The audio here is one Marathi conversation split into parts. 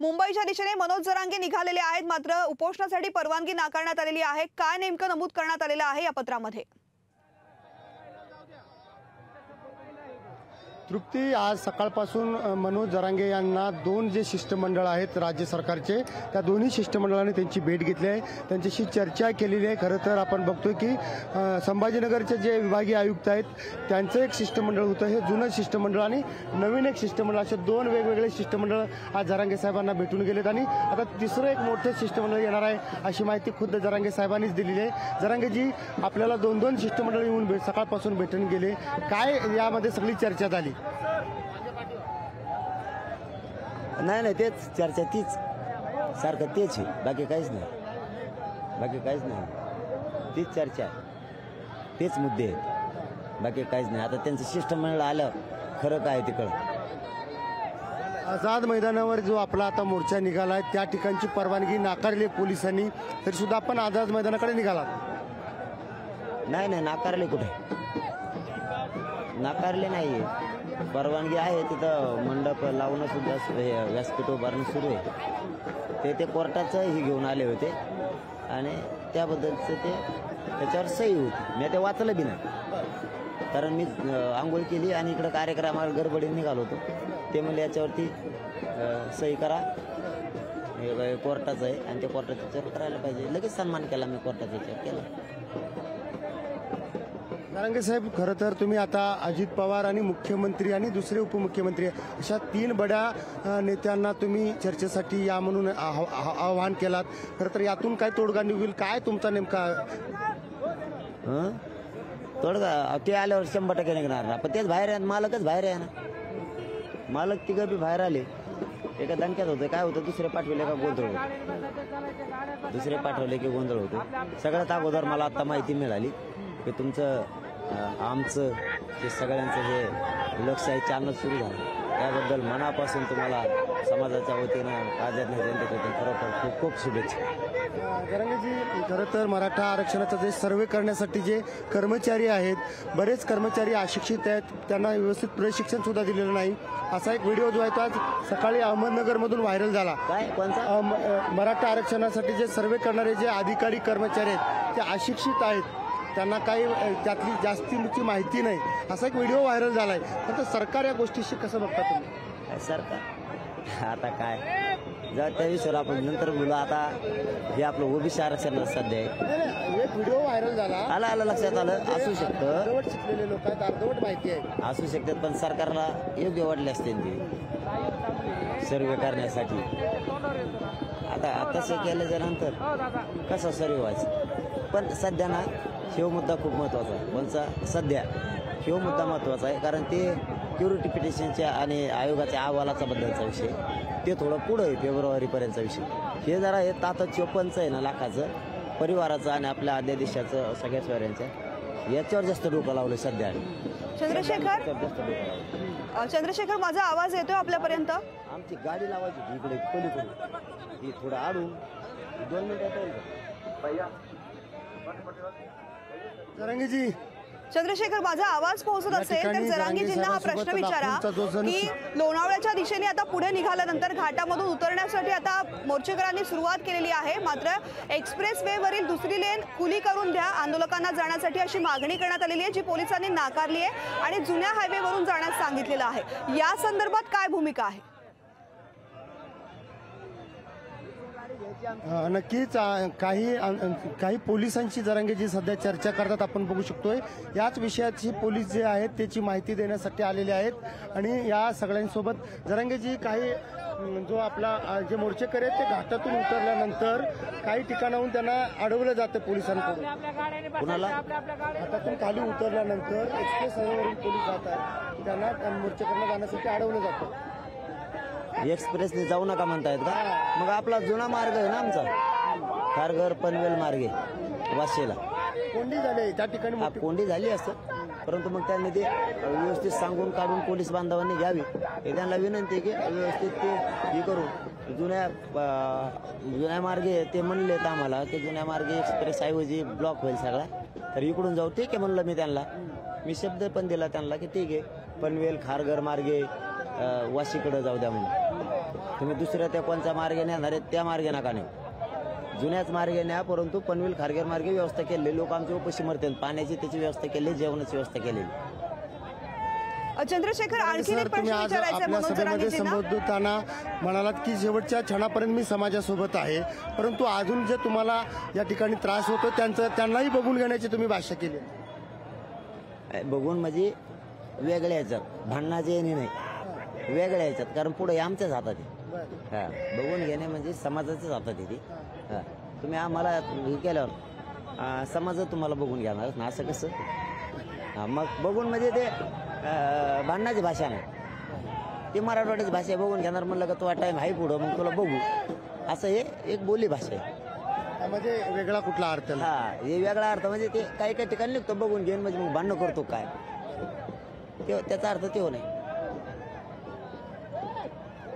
मुंबईच्या दिशेने मनोज जरांगे निघालेले आहेत, मात्र उपोषणासाठी परवानगी नाकारण्यात आलेली आहे। काय नेमकं नमूद करण्यात आलेलं आहे या पत्रामध्ये? तृप्ती, आज सकाळपासून मनोज जरांगे यांना दोन जे शिष्टमंडळ आहेत राज्य सरकारचे, त्या दोन्ही शिष्टमंडळाने त्यांची भेट घेतली आहे, त्यांच्याशी चर्चा केलेली आहे। खरं तर आपण बघतोय की संभाजीनगरचे जे विभागीय आयुक्त आहेत त्यांचं एक शिष्टमंडळ होतं, हे जुनं शिष्टमंडळ आणि नवीन एक शिष्टमंडळ, असे दोन वेगवेगळे शिष्टमंडळ आज जरांगे साहेबांना भेटून गेलेत आणि आता तिसरं एक मोठं शिष्टमंडळ येणार आहे अशी माहिती खुद्द जरांगे साहेबांनीच दिलेली आहे। जरांगेजी, आपल्याला दोन दोन शिष्टमंडळ येऊन सकाळपासून भेटून गेले, काय यामध्ये सगळी चर्चा झाली? नाही, तेच चर्चा, तीच सारखं तेच आहे, बाकी काहीच नाही, तीच चर्चा, तेच मुद्दे आहेत, बाकी काहीच नाही। आता त्यांचं शिष्टमंडळ आलं, खरं काय ते कळलं। आझाद मैदानावर जो आपला आता मोर्चा निघाला आहे त्या ठिकाणची परवानगी नाकारली पोलिसांनी, तरी सुद्धा आपण आझाद मैदानाकडे निघालात? नाही, नाकारले कुठे? नाकारले नाही, परवानगी आहे। तिथं मंडप लावणं सुद्धा, व्यासपीठ उभारणं सुरू आहे। ते कोर्टाचं ही घेऊन आले होते आणि त्याबद्दलचं त्याच्यावर सही होती। मी ते वाचलं बी नाही, कारण मी आंघोळ केली आणि इकडं कार्यक्रमाला गडबडीने निघालो होतो। ते म्हणजे याच्यावरती सही करा, हे कोर्टाचं आहे आणि ते कोर्टाचं याच्यावर करायला पाहिजे। लगेच सन्मान केला मी, कोर्टाच्या याच्यावर केला। जरांगे साहेब, खरं तर तुम्ही आता अजित पवार आणि मुख्यमंत्री आणि दुसरे उपमुख्यमंत्री अशा तीन बड्या नेत्यांना तुम्ही चर्चेसाठी या म्हणून आवाहन केलात। खरं तर यातून काय तोडगा निघेल, काय तुमचा नेमका तोडगा? ते आल्यावर 100% निघणार ना, पण तेच बाहेर आहे, मालकच बाहेर आहे ना, मालक तिघं बी बाहेर आले। एका दणक्यात होतं, काय होतं, दुसरे पाठवले का गोंधळ होतो, दुसरे पाठवले की गोंधळ होतो। सगळ्यात अगोदर मला आता माहिती मिळाली की तुमचं आमचं हे सगळ्यांचं हे लोकशाही चॅनल सुरू झालं, त्याबद्दल मनापासून तुम्हाला समाजाच्या वतीनं, आझाद जनतेच्या वतीनं खरोखर खूप खूप शुभेच्छा। जरांगेजी, खरं तर मराठा आरक्षणाचा जे सर्वे करण्यासाठी जे कर्मचारी आहेत, बरेच कर्मचारी अशिक्षित आहेत, त्यांना व्यवस्थित प्रशिक्षण सुद्धा दिलेलं नाही, असा एक व्हिडिओ जो आहे तो आज सकाळी अहमदनगरमधून व्हायरल झाला। काय, कोणता? मराठा आरक्षणासाठी जे सर्वे करणारे जे अधिकारी कर्मचारी आहेत ते अशिक्षित आहेत, त्यांना काही त्यातली जास्तीची माहिती नाही, असा एक व्हिडिओ व्हायरल झालाय। तर सरकार या गोष्टीशी कसं बघता तुम्ही? सरकार आता काय, जर त्या विषयावर आपण नंतर बोलू। आता हे आपलं ओबीसी आरक्षण सध्या आहे, एक व्हिडिओ व्हायरल झाला, आलं लक्षात आलं, असू शकतं, अर्धवट शिकलेले लोक आहेत, अर्धवट माहिती आहे, असू शकतात, पण सरकारला योग्य वाटले असते ते सर्वे करण्यासाठी। आता तसं केल्याच्या नंतर कसं सर्वे व्हायचं? पण सध्या ना हे मुद्दा खूप महत्त्वाचा आहे, कोणचा? सध्या हे मुद्दा महत्त्वाचा आहे, कारण ते क्युरिटी पिटिशनच्या आणि आयोगाच्या अहवालाचा बद्दलचा विषय, ते थोडं पुढं आहे, फेब्रुवारीपर्यंतचा विषय। हे जरा हे तातं 54 आहे ना लाखाचं, परिवाराचं आणि आपल्या अध्यादेशाचं, सगळ्या सोयऱ्यांच्या, याच्यावर जास्त डोकं लावलं सध्या। चंद्रशेखर, माझा आवाज येतोय आपल्यापर्यंत? आमची गाडी लावायची इकडे पलीकडे, ही थोडं आडून 2 मिनिटात। जरांगेजी, चंद्रशेखर, माझा आवाज पोहोचत असेल तर जरांगेजींना हा प्रश्न विचारा की लोणावळ्याच्या दिशेने आता पुढे निघाल्यानंतर घाटामधून उतरण्यासाठी आता मोर्चेकरांनी सुरुवात केलेली आहे, मात्र एक्सप्रेस वे वरील दुसरी लेन खुली करून द्या आंदोलकांना जाण्यासाठी अशी मागणी करण्यात आलेली आहे, जी पोलिसांनी नाकारली आहे आणि जुन्या हायवेवरून जाण्यास सांगितलेलं आहे। या संदर्भात काय भूमिका आहे? नक्कीच काही पोलिसांची जरांगेजी सध्या चर्चा करतात, आपण बघू शकतोय। याच विषयाची पोलीस जे आहेत त्याची माहिती देण्यासाठी आलेले आहेत आणि या सगळ्यांसोबत जरांगेजी, काही जो आपला जे मोर्चेकरी आहेत ते घाटातून उतरल्यानंतर काही ठिकाणाहून त्यांना अडवलं जातं पोलिसांकडून। कुणाला? घाटातून खाली उतरल्यानंतर एक्सप्रेस हायवेवरून पोलीस जातात, त्यांना मोर्चेकऱ्यांना जाण्यासाठी अडवलं जातं। एक्सप्रेसने जाऊ नका म्हणतायत का? मग आपला जुना मार्ग आहे ना आमचा, खारघर पनवेल मार्गे वाशीला कोंडी झाली त्या ठिकाणी, कोंडी झाली असतं, परंतु मग त्यांनी ते व्यवस्थित सांगून काढून पोलीस बांधवांनी घ्यावी, हे त्यांना विनंती की व्यवस्थित ते हे करून जुन्या मार्गे ते म्हणलेत आम्हाला की जुन्या मार्गे एक्सप्रेस ऐवजी ब्लॉक होईल सगळा, तर इकडून जाऊ। ठीक आहे म्हणलं मी त्यांना, मी शब्द पण दिला त्यांना की ठीक आहे, पनवेल खारघर मार्गे वाशीकडे जाऊ द्या म्हणून। तुम्ही दुसऱ्या त्या कोणत्या मार्गे नेणार आहेत त्या मार्गे नका नेऊ, जुन्याच मार्गे न्या. परंतु पनवेल खारघर मार्गे व्यवस्था केलेली, लोक आमचे उपाशी मरतील, पाण्याची त्याची व्यवस्था केली, जेवणाची व्यवस्था केलेली. चंद्रशेखर, आणखी एक प्रश्न आज विचारायचा आहे आपल्या मनोज सभेमध्ये जरांगेजींना. संबोधताना म्हणालात की शेवटच्या क्षणापर्यंत मी समाजासोबत आहे, परंतु अजून जे तुम्हाला या ठिकाणी त्रास होतो त्यांनाही बघून घेण्याची तुम्ही भाषा केली. बघून म्हणजे वेगळ्या ह्याच्यात, भांडणाचे नाही, वेगळ्या ह्याच्यात, कारण पुढे आमच्याच हातात आहे. हा, बघून घेणे म्हणजे समाजाच्याच हातात आहे ती. हा, तुम्ही आम्हाला हे केल्यावर समाज तुम्हाला बघून घेणार ना, असं कसं? हा, मग बघून म्हणजे ते भांडणाची भाषा नाही, ती मराठवाड्याची भाषा बघून घेणार म्हणलं का तो टाइम आहे पुढं, मग तुला बघू, असं हे एक बोली भाषा आहे. म्हणजे वेगळा कुठला अर्थ नाही. हा, हे वेगळा अर्थ म्हणजे ते काही काही ठिकाणी निघतो बघून घेऊन, म्हणजे मग भांडणं करतो काय, त्याचा अर्थ तो नाही.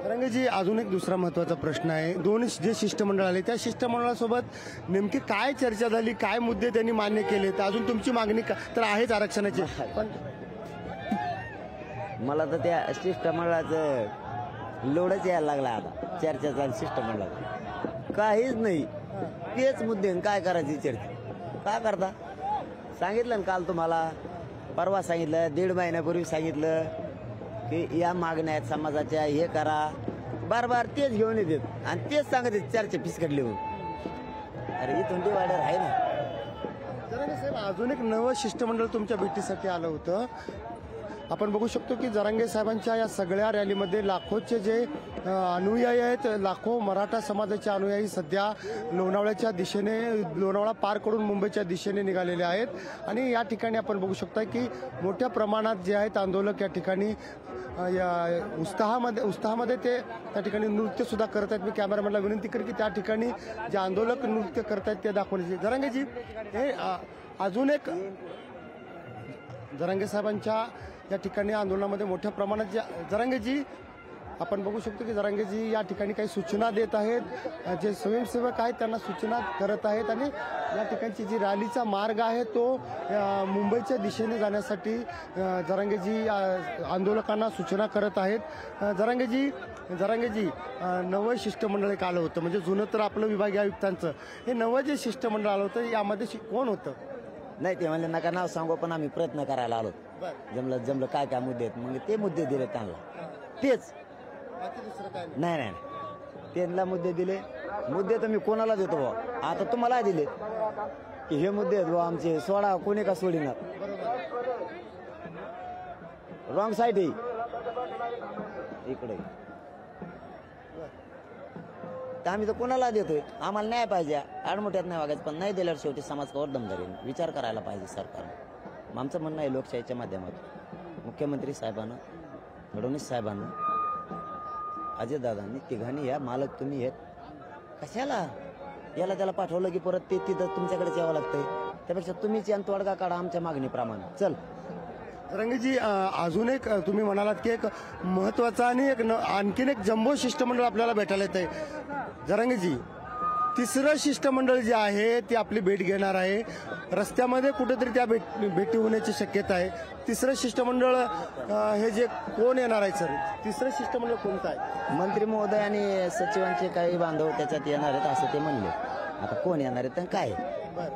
जरांगेजी, अजून एक दुसरा महत्वाचा प्रश्न आहे. दोन जे शिष्टमंडळ आले त्या शिष्टमंडळासोबत नेमकी काय चर्चा झाली, काय मुद्दे त्यांनी मान्य केले? तर अजून तुमची मागणी तर आहेच आरक्षणाची, पण मला तर त्या शिष्टमंडळाचं लोडच यायला लागला आता. चर्चेचा शिष्टमंडळाचा काहीच नाही, तेच मुद्दे, काय करायची चर्चा, काय करता? सांगितलं ना काल तुम्हाला, परवा सांगितलं, 1.5 महिन्यापूर्वी सांगितलं की या मागण्या आहेत समाजाच्या, हे करा, बार बार तेच घेऊन येतात आणि तेच सांगत आहेत चर्चा फिसकटली म्हणून. अरे इथून डिवायडर आहे ना. जरांगे साहेब, अजून एक नवं शिष्टमंडळ तुमच्या भेटीसाठी आलं होतं. आपण बघू शकतो की जरांगे साहेबांच्या या सगळ्या रॅलीमध्ये लाखोचे जे अनुयायी आहेत, लाखो मराठा समाजाचे अनुयायी सध्या लोणावळ्याच्या दिशेने, लोणावळा पार करून मुंबईच्या दिशेने निघालेले आहेत. आणि या ठिकाणी आपण बघू शकता की मोठ्या प्रमाणात जे आहेत आंदोलक या ठिकाणी या उत्साहामध्ये ते त्या ठिकाणी नृत्य सुद्धा करत आहेत. मी कॅमेरामॅनला विनंती करेन की त्या ठिकाणी जे आंदोलक नृत्य करत आहेत ते दाखवण्याची. जरांगेजी, हे अजून एक जरांगे साहेबांच्या या ठिकाणी आंदोलनामध्ये मोठ्या प्रमाणात जरांगेजी, आपण बघू शकतो की जरांगेजी या ठिकाणी काही सूचना देत आहेत, जे स्वयंसेवक आहेत त्यांना सूचना करत आहेत. आणि या ठिकाणची जी रॅलीचा मार्ग आहे तो मुंबईच्या दिशेने जाण्यासाठी जरांगेजी आंदोलकांना सूचना करत आहेत. जरांगेजी, नवं शिष्टमंडळ एक आलं होतं, म्हणजे जुनं तर आपलं विभागीय आयुक्तांचं, हे नवं जे शिष्टमंडळ आलं होतं यामध्ये कोण होतं? नाही, ते म्हणले नका नाव सांगू, पण आम्ही प्रयत्न करायला आलो. जमलं काय काय मुद्दे आहेत, मग ते मुद्दे दिले त्यांना, तेच नाही, त्यांना मुद्दे दिले. मुद्दे तर मी कोणाला देतो भाऊ, आता तुम्हाला दिले की हे मुद्दे आहेत भाऊ आमचे, सोडा, कोणी का सोडिणार. रॉंग साईड इकडे, तर आम्ही तर कोणाला देतोय, आम्हाला न्याय पाहिजे, आडमोठ्यात नाही वागायचं, पण नाही दिल्यावर शेवटी समाज कवर दम धरेल, विचार करायला पाहिजे सरकारने. आमचं म्हणणं आहे लोकशाहीच्या माध्यमातून मुख्यमंत्री साहेबांना, फडणवीस साहेबांना, अजयदादांनी, तिघांनी या मालक तुम्ही आहेत, कशाला याला त्याला पाठवलं की परत ते तिथं तुमच्याकडेच यावं लागतंय, त्यापेक्षा तुम्हीच यांत तोडगा काढा आमच्या मागणीप्रमाणे. चल रंगजी, अजून एक तुम्ही म्हणालात की एक महत्वाचा आणि आणखीन एक जम्बो शिष्टमंडळ आपल्याला भेटायला येत आहे. जरांगेजी, तिसरं शिष्टमंडळ जे आहे ते आपली भेट घेणार आहे. रस्त्यामध्ये कुठेतरी त्या भेटी होण्याची शक्यता आहे. तिसरं शिष्टमंडळ हे जे कोण येणार आहे सर, तिसरं शिष्टमंडळ कोणतं आहे? मंत्री महोदय आणि सचिवांचे काही बांधव त्याच्यात येणार आहेत असं ते म्हणले. आता कोण येणार आहेत आणि काय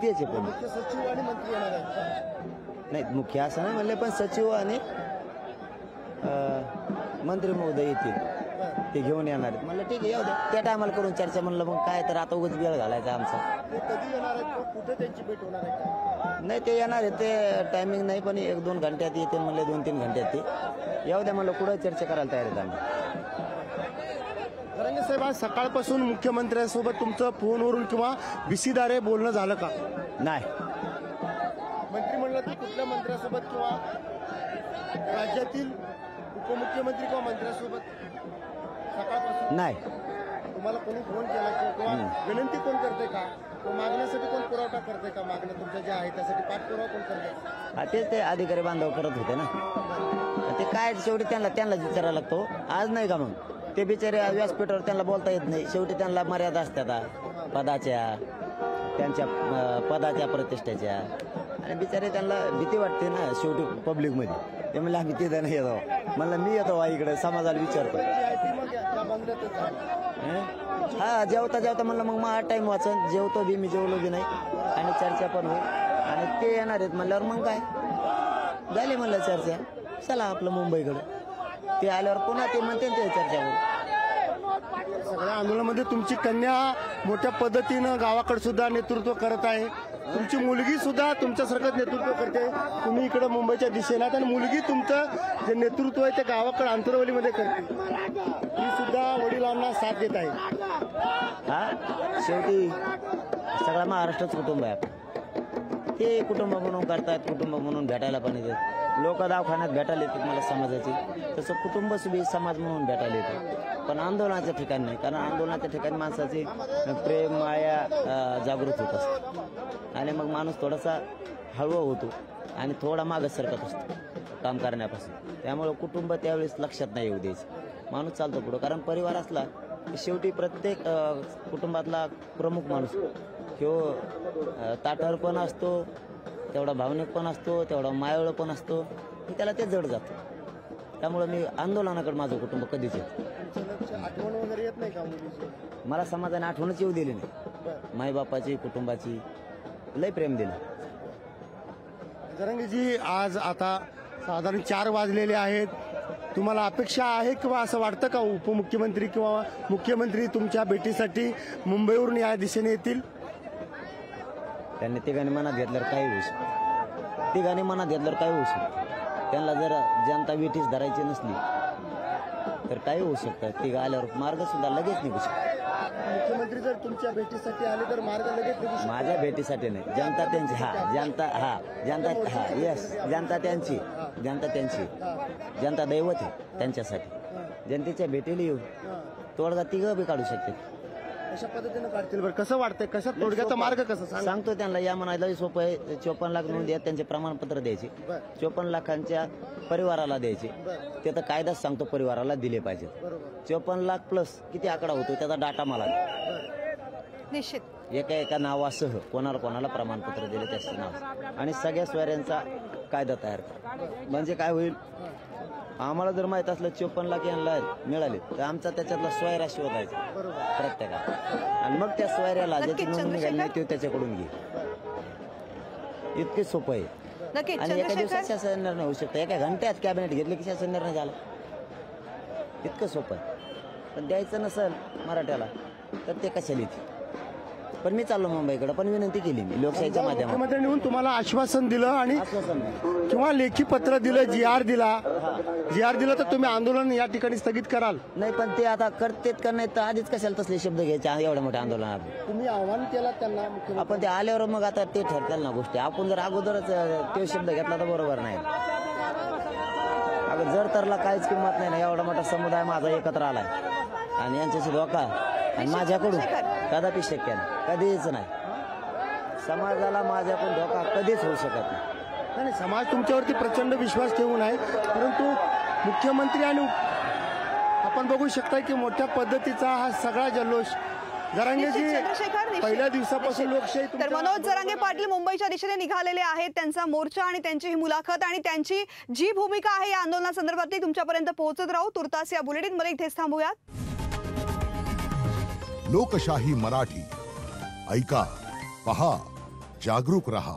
तेच सचिव आणि मंत्री येणार आहेत? नाही, मुख्य असं नाही म्हणले, पण सचिव आणि मंत्री महोदय येतील, ते घेऊन येणार आहेत. म्हणलं ठीक आहे, येऊ द्या, त्या टायमाला करून चर्चा. म्हणलं मग काय तर आता उगाच वेळ घालायचा आमचा. कधी येणार आहेत, कुठे त्यांची भेट होणार आहे? नाही, ते येणार आहे, ते टायमिंग नाही, पण 1-2 घंट्यात येते म्हणले, 2-3 घंट्यात ते येऊ द्या. म्हणलं कुठं चर्चा करायला तयार आहेत आम्ही. जरांगे साहेब, आज सकाळपासून मुख्यमंत्र्यांसोबत तुमचं फोनवरून किंवा VC-द्वारे बोलणं झालं का? नाही. मंत्रिमंडळातील कुठल्या मंत्र्यासोबत किंवा राज्यातील उपमुख्यमंत्री किंवा मंत्र्यासोबत सकाळपासून नाही. तुम्हाला कोणी फोन केला किंवा विनंती कोण करते का, मागण्यासाठी कोण पुरवठा करते का? मागण्या तुमच्या ज्या आहेत त्यासाठी पाठपुरावा कोण करते? तेच ते अधिकारी बांधव करत होते ना. ते काय शेवटी त्यांना विचारायला लागतो. आज नाही का मग ते बिचारे व्यासपीठावर त्यांना बोलता येत नाही. शेवटी त्यांना मर्यादा असतात पदाच्या, त्यांच्या पदाच्या प्रतिष्ठेच्या, आणि बिचारे त्यांना भीती वाटते ना शेवटी पब्लिकमध्ये. ते म्हणले आम्ही तिथं नाही येतो. म्हणलं मी येतो इकडे समाजाला विचारतो. हा जेवता जेवता म्हणलं मग माझा टाइम वाचन, जेवतो बी मी, जेवलो बी नाही आणि चर्चा पण होईल आणि ते येणार आहेत म्हणल्यावर मग काय झाली म्हणलं चर्चा, चला आपलं मुंबईकडं. ते आल्यावर पुन्हा ते म्हणते ते चर्चा होईल. सगळ्या आंदोलनामध्ये तुमची कन्या मोठ्या पद्धतीनं गावाकडे सुद्धा नेतृत्व करत आहे, तुमची मुलगी सुद्धा तुमच्यासारखंच नेतृत्व करते. तुम्ही इकडे मुंबईच्या दिशेला आणि मुलगी तुमचं जे नेतृत्व आहे ते गावाकडे आंतरवलीमध्ये करते, ती सुद्धा वडिलांना साथ देत आहे. हा शेवटी सगळा महाराष्ट्रच कुटुंब आहे. ते कुटुंब म्हणून करतात, कुटुंब म्हणून भेटायला पण येतात. लोक दवाखान्यात भेटायला येतात मला समाजाची, तसं कुटुंब सुद्धा समाज म्हणून भेटायला येतं. पण आंदोलनाच्या ठिकाणी नाही, कारण आंदोलनाच्या ठिकाणी माणसाची प्रेम माया जागृत होत असते आणि मग माणूस थोडासा हळवा होतो आणि थोडा मागच सरकत असतो काम करण्यापासून. त्यामुळे कुटुंब त्यावेळेस लक्षात नाही येऊ द्यायचं, माणूस चालतो पुढं. कारण परिवार असला की शेवटी प्रत्येक कुटुंबातला प्रमुख माणूस ह्यो ताठर पण असतो, तेवढा भावनिक पण असतो, तेवढा मायाळ पण असतो, त्याला ते जड जातं. त्यामुळे मी आंदोलनाकडे माझं कुटुंब कधीच येत. आठवण वगैरे येत नाही का मुलीची? मला समाजाने आठवणच येऊ दिली नाही. माईबापाची, कुटुंबाची लय प्रेम दिलं. जरांगेजी, आज आता साधारण 4 वाजलेले आहेत, तुम्हाला अपेक्षा आहे किंवा असं वाटतं का उपमुख्यमंत्री किंवा मुख्यमंत्री तुमच्या भेटीसाठी मुंबईवरून या दिशेने येतील? त्यांनी तिघांनी मनात घेतल्यावर काही होऊ शकतं, तिघांनी मनात घेतल्यावर काय होऊ शकतं. त्यांना जर जनता विठीस धरायची नसली तर काही होऊ शकतं. तिघं आल्यावर मार्ग सुद्धा लगेच निघू शकतो. मुख्यमंत्री जर तुमच्या भेटीसाठी आले तर मार्ग लगेच निघू शकतो? माझ्या भेटीसाठी नाही, जनता त्यांची. जनता येस, जनता त्यांची, जनता दैवत आहे त्यांच्यासाठी. जनतेच्या भेटीला येऊन तोडगा तिघं बी काढू शकते. अशा पद्धतीने काढतील. बरं, कसं वाटतंय, कसं तोडग्याचा मार्ग कसं सांगतो त्यांना. या म्हणायला सोपं आहे. 54 लाख म्हणून द्या, त्यांचे प्रमाणपत्र द्यायचे. 54 लाखांच्या परिवाराला द्यायचे. ते तर कायदाच सांगतो परिवाराला दिले पाहिजे. 54 लाख प्लस किती आकडा होतो त्याचा डाटा मला निश्चित एका एका नावासह कोणाला कोणाला प्रमाणपत्र दिले त्याचं नाव आणि सगळ्या स्वाऱ्यांचा कायदा तयार करा. म्हणजे काय होईल, आम्हाला जर माहित असलं 54 लाख यांना मिळाले तर आमचा त्याच्यातला स्वायरा शोधायचा प्रत्येकाला आणि मग त्या स्वायऱ्याला ज्याची नोंदणी घ्यायला नाही तो त्याच्याकडून घे. इतके सोपं आहे. आणि एका दिवसात शासन निर्णय होऊ शकतो. एका घंट्यात कॅबिनेट घेतले की शासन निर्णय झाला. इतकं सोपं आहे. पण द्यायचं नसेल मराठ्याला तर ते कशाला येते. पण मी चाललो मुंबईकडे, पण विनंती केली मी लोकशाहीच्या माध्यमातून. मुख्यमंत्र्यांनी तुम्हाला आश्वासन दिलं आणि आश्वासन किंवा लेखी पत्र दिलं, जी.आर. दिला तर तुम्ही आंदोलन या ठिकाणी स्थगित कराल? नाही, पण ते आता करतेत का नाही तर आधीच कशाला तसले शब्द घ्यायचे एवढ्या मोठ्या आंदोलनात. तुम्ही आव्हान केलं त्यांना? आपण ते आल्यावर मग आता ते ठरतील ना गोष्टी. आपण जर अगोदरच तो शब्द घेतला तर बरोबर नाही. अगं जर तरला काहीच किंमत नाही ना. एवढा मोठा समुदाय माझा एकत्र आलाय आणि यांच्याशी धोका आणि माझ्याकडून कदापि शक्य नाही, कधीच नाही. समाजाला माझ्याकडून धोका कधीच होऊ शकत नाही. समाज तुमच्यावरती प्रचंड विश्वास ठेवून आहे, परंतु मुख्यमंत्री आणि आपण बघू शकता की मोठ्या पद्धतीचा हा सगळा जल्लोष जरांगेजी पहिल्या दिवसापासून लोकशाही. तर मनोज जरांगे पाटील मुंबईच्या दिशेने निघालेले आहेत. त्यांचा मोर्चा आणि त्यांची ही मुलाखत आणि त्यांची जी भूमिका आहे या आंदोलनासंदर्भातली तुमच्यापर्यंत पोहोचत राहू. तुर्तास या बुलेटिनमध्ये इथेच थांबूयात. लोकशाही मराठी ऐका, पहा, जागरूक रहा.